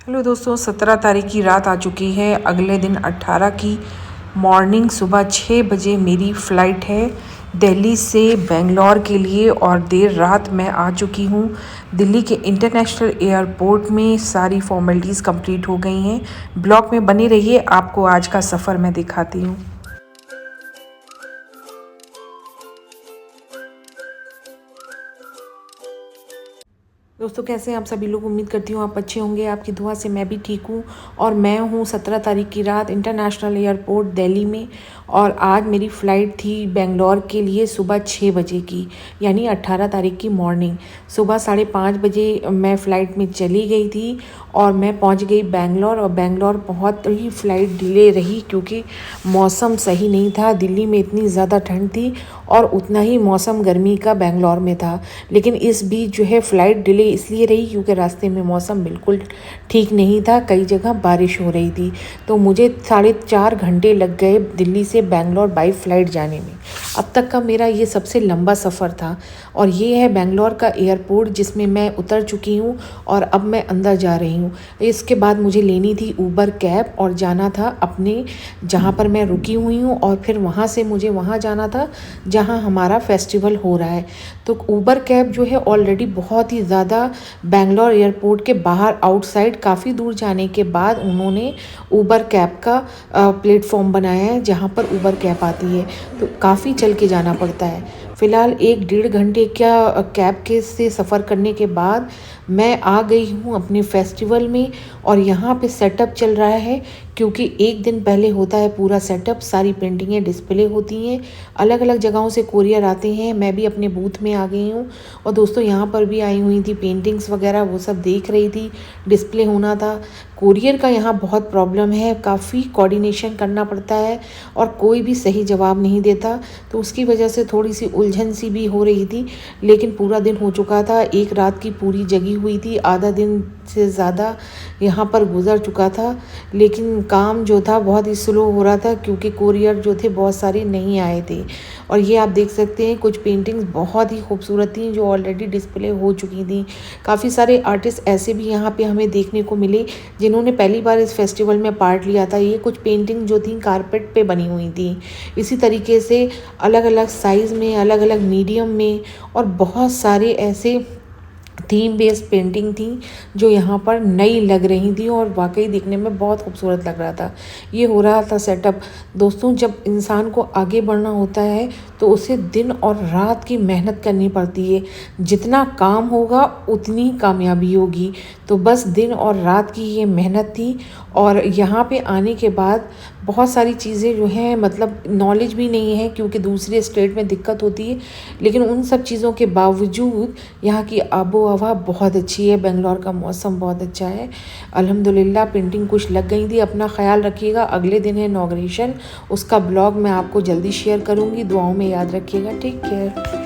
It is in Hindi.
हेलो दोस्तों, 17 तारीख की रात आ चुकी है। अगले दिन 18 की मॉर्निंग सुबह 6 बजे मेरी फ़्लाइट है दिल्ली से बेंगलोर के लिए और देर रात मैं आ चुकी हूँ दिल्ली के इंटरनेशनल एयरपोर्ट में। सारी फॉर्मेलिटीज़ कंप्लीट हो गई हैं। ब्लॉग में बने रहिए, आपको आज का सफ़र मैं दिखाती हूँ। दोस्तों, कैसे हैं आप सभी लोग? उम्मीद करती हूँ आप अच्छे होंगे। आपकी दुआ से मैं भी ठीक हूँ। और मैं हूँ 17 तारीख की रात इंटरनेशनल एयरपोर्ट दिल्ली में, और आज मेरी फ़्लाइट थी बेंगलोर के लिए सुबह 6 बजे की, यानी 18 तारीख की मॉर्निंग। सुबह 5:30 बजे मैं फ़्लाइट में चली गई थी और मैं पहुँच गई बेंगलोर। और बेंगलोर बहुत ही फ़्लाइट डिले रही क्योंकि मौसम सही नहीं था। दिल्ली में इतनी ज़्यादा ठंड थी और उतना ही मौसम गर्मी का बेंगलोर में था। लेकिन इस बीच जो है फ़्लाइट डिले इसलिए रही क्योंकि रास्ते में मौसम बिल्कुल ठीक नहीं था, कई जगह बारिश हो रही थी। तो मुझे 4.5 घंटे लग गए दिल्ली से बेंगलोर बाई फ़्लाइट जाने में। अब तक का मेरा ये सबसे लंबा सफ़र था। और ये है बेंगलोर का एयरपोर्ट जिसमें मैं उतर चुकी हूँ और अब मैं अंदर जा रही हूँ। इसके बाद मुझे लेनी थी ऊबर कैब और जाना था अपने जहाँ पर मैं रुकी हुई हूँ, और फिर वहाँ से मुझे वहाँ जाना था जहाँ हमारा फेस्टिवल हो रहा है। तो ऊबर कैब जो है ऑलरेडी बहुत ही ज़्यादा बेंगलोर एयरपोर्ट के बाहर आउटसाइड काफ़ी दूर जाने के बाद उन्होंने ऊबर कैब का प्लेटफॉर्म बनाया है जहाँ पर ऊबर कैब आती है। तो काफ़ी चल के जाना पड़ता है। फ़िलहाल 1-1.5 घंटे का कैब के से सफ़र करने के बाद मैं आ गई हूँ अपने फेस्टिवल में। और यहाँ पे सेटअप चल रहा है क्योंकि एक दिन पहले होता है पूरा सेटअप। सारी पेंटिंगें डिस्प्ले होती हैं, अलग अलग जगहों से कोरियर आते हैं। मैं भी अपने बूथ में आ गई हूँ और दोस्तों यहाँ पर भी आई हुई थी, पेंटिंग्स वगैरह वो सब देख रही थी, डिस्प्ले होना था। कोरियर का यहाँ बहुत प्रॉब्लम है, काफ़ी कोऑर्डिनेशन करना पड़ता है और कोई भी सही जवाब नहीं देता। तो उसकी वजह से थोड़ी सी उलझन सी भी हो रही थी। लेकिन पूरा दिन हो चुका था, एक रात की पूरी जगी हुई थी, आधा दिन से ज़्यादा यहाँ पर गुजर चुका था। लेकिन काम जो था बहुत ही स्लो हो रहा था क्योंकि कोरियर जो थे बहुत सारे नहीं आए थे। और ये आप देख सकते हैं कुछ पेंटिंग्स बहुत ही खूबसूरत थी जो ऑलरेडी डिस्प्ले हो चुकी थी। काफ़ी सारे आर्टिस्ट ऐसे भी यहाँ पे हमें देखने को मिले जिन्होंने पहली बार इस फेस्टिवल में पार्ट लिया था। ये कुछ पेंटिंग जो थी कारपेट पे बनी हुई थी। इसी तरीके से अलग अलग साइज़ में, अलग अलग मीडियम में, और बहुत सारे ऐसे थीम बेस्ड पेंटिंग थी जो यहाँ पर नई लग रही थी और वाकई दिखने में बहुत खूबसूरत लग रहा था। ये हो रहा था सेटअप। दोस्तों, जब इंसान को आगे बढ़ना होता है तो उसे दिन और रात की मेहनत करनी पड़ती है। जितना काम होगा उतनी कामयाबी होगी। तो बस दिन और रात की ये मेहनत थी। और यहाँ पे आने के बाद बहुत सारी चीज़ें जो हैं, मतलब नॉलेज भी नहीं है क्योंकि दूसरे स्टेट में दिक्कत होती है। लेकिन उन सब चीज़ों के बावजूद यहाँ की आबो हवा बहुत अच्छी है, बेंगलोर का मौसम बहुत अच्छा है अल्हम्दुलिल्लाह। पेंटिंग कुछ लग गई थी। अपना ख्याल रखिएगा। अगले दिन है इनॉग्रेशन, उसका ब्लॉग मैं आपको जल्दी शेयर करूँगी। दुआओं में याद रखिएगा। Take care.